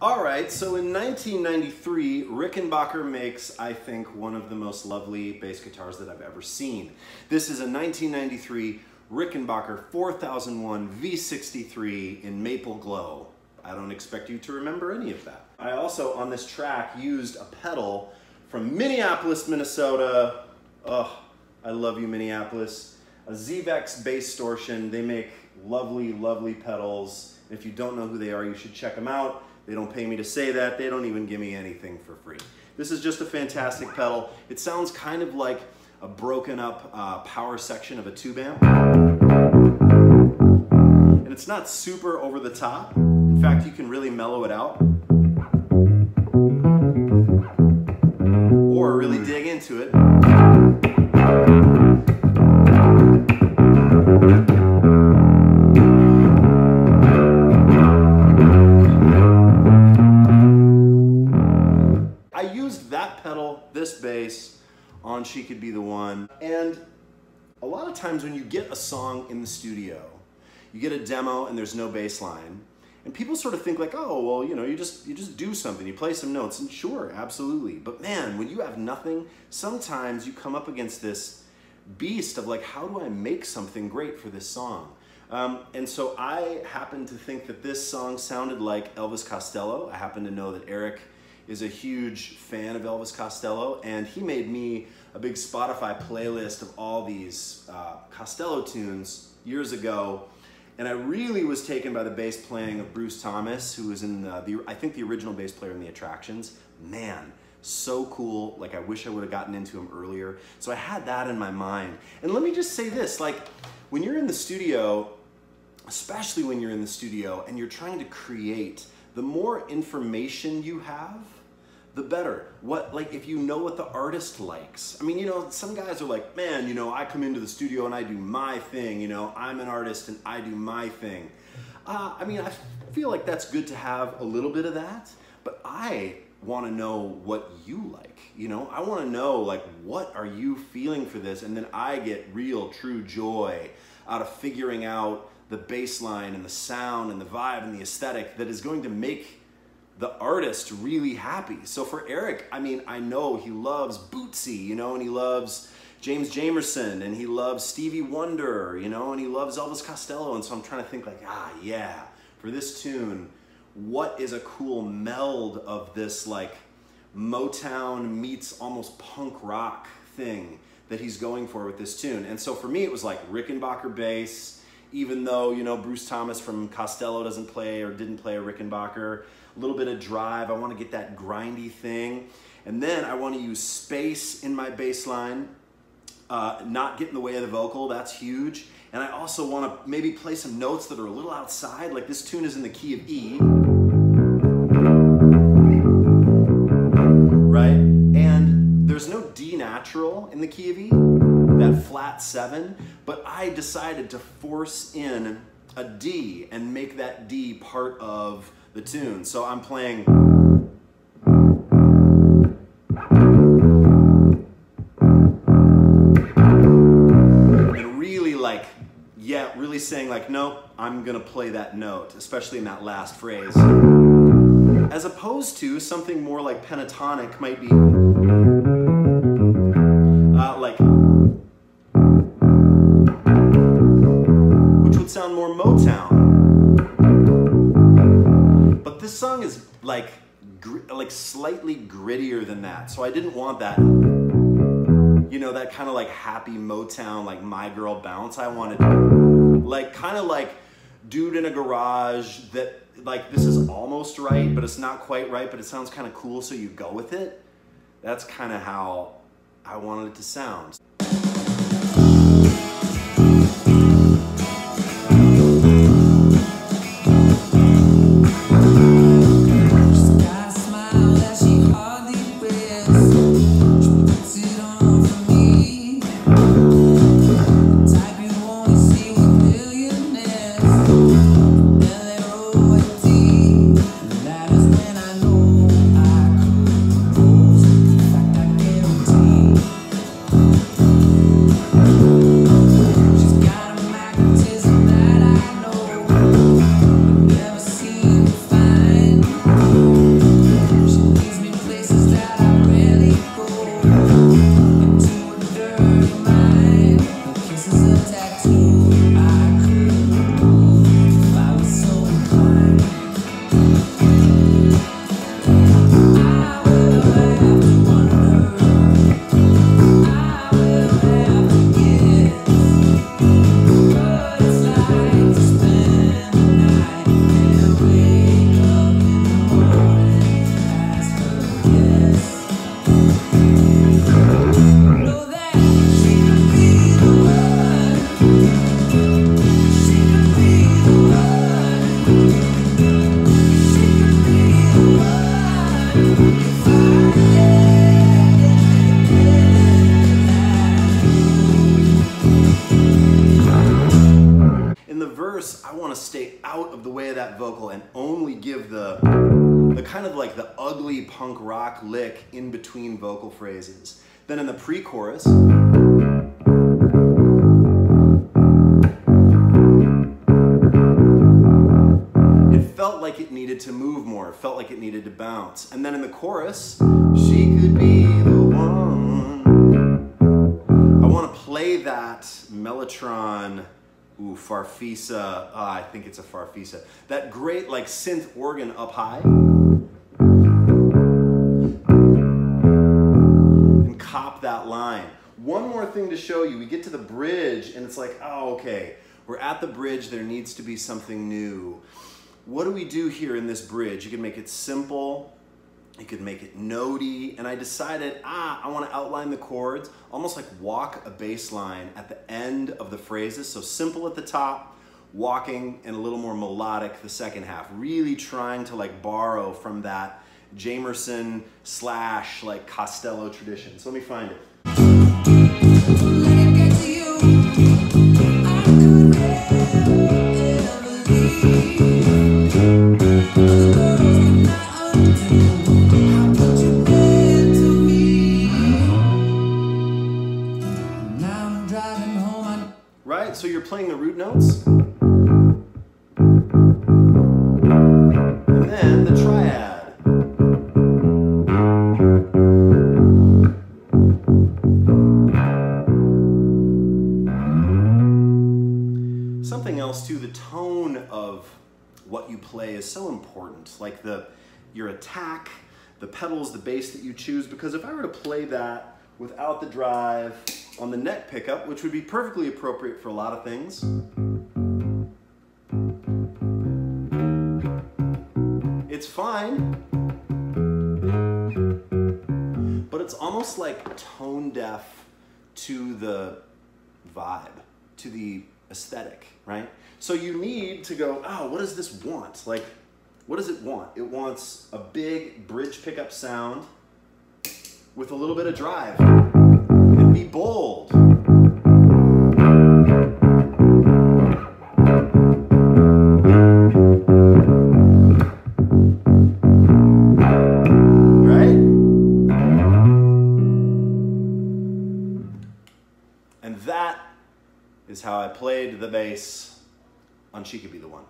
Alright, so in 1993, Rickenbacker makes, I think, one of the most lovely bass guitars that I've ever seen. This is a 1993 Rickenbacker 4001 V63 in maple glow. I don't expect you to remember any of that. I also, on this track, used a pedal from Minneapolis, Minnesota. Oh, I love you, Minneapolis. A Zvex bass distortion. They make lovely, lovely pedals. If you don't know who they are, you should check them out. They don't pay me to say that. They don't even give me anything for free. This is just a fantastic pedal. It sounds kind of like a broken up power section of a tube amp. And it's not super over the top. In fact, you can really mellow it out. Or really dig into it. This bass on She Could Be the One. And a lot of times when you get a song in the studio, you get a demo and there's no bass line, and people sort of think like, oh, well, you know, you just do something, you play some notes, and sure, absolutely. But man, when you have nothing, sometimes you come up against this beast of like, how do I make something great for this song? And so I happen to think that this song sounded like Elvis Costello. I happen to know that Eric is a huge fan of Elvis Costello, and he made me a big Spotify playlist of all these Costello tunes years ago, and I really was taken by the bass playing of Bruce Thomas, who was in I think the original bass player in The Attractions. Man, so cool. Like, I wish I would have gotten into him earlier. So I had that in my mind. And let me just say this, like, when you're in the studio, especially when you're in the studio and you're trying to create, the more information you have, the better. Like, if you know what the artist likes. I mean, you know, some guys are like, man, you know, I come into the studio and I do my thing, you know, I'm an artist and I do my thing. I mean, I feel like that's good to have a little bit of that, but I want to know what you like, you know? I want to know, like, what are you feeling for this? And then I get real, true joy out of figuring out the bass line and the sound and the vibe and the aesthetic that is going to make the artist really happy. So for Eric, I mean, I know he loves Bootsy, you know, and he loves James Jamerson, and he loves Stevie Wonder, you know, and he loves Elvis Costello. And so I'm trying to think like, yeah, for this tune, what is a cool meld of this like Motown meets almost punk rock thing that he's going for with this tune? And so for me, it was like Rickenbacker bass, even though, you know, Bruce Thomas from Costello doesn't play or didn't play a Rickenbacker. A little bit of drive, I want to get that grindy thing. And then I want to use space in my bass line, not get in the way of the vocal, that's huge. And I also want to maybe play some notes that are a little outside, like this tune is in the key of E. Right? And there's no D natural in the key of E, that flat 7, but I decided to force in a D and make that D part of the tune. So I'm playing and really like, yeah, really saying like, no, I'm gonna play that note, especially in that last phrase. As opposed to something more like pentatonic might be like, which would sound more Motown. But this song is like slightly grittier than that. So I didn't want that, you know, that kind of like happy Motown, like My Girl bounce. I wanted like kind of like dude in a garage that like, this is almost right, but it's not quite right, but it sounds kind of cool, so you go with it. That's kind of how I wanted it to sound. the kind of like the ugly punk rock lick in between vocal phrases. Then in the pre-chorus, it felt like it needed to move more, it felt like it needed to bounce. And then in the chorus, she could be the one. I want to play that mellotron, ooh, farfisa, I think it's a farfisa. That great like synth organ up high. And cop that line. One more thing to show you, we get to the bridge and it's like, oh, okay, we're at the bridge, there needs to be something new. What do we do here in this bridge? You can make it simple, you could make it notey, and I decided, I want to outline the chords, almost like walk a bass line at the end of the phrases. So simple at the top, walking, and a little more melodic the second half. Really trying to like borrow from that Jamerson / like Costello tradition. So let me find it. Right, so you're playing the root notes, and then the triad. Something else too, the tone of what you play is so important, like your attack, the pedals, the bass that you choose, because if I were to play that without the drive on the neck pickup, which would be perfectly appropriate for a lot of things, it's fine, but it's almost like tone deaf to the vibe, to the aesthetic, right? So you need to go, oh, what does this want? Like, what does it want? It wants a big bridge pickup sound with a little bit of drive. And be bold. Right? And that is how I played the bass on She Could Be the One.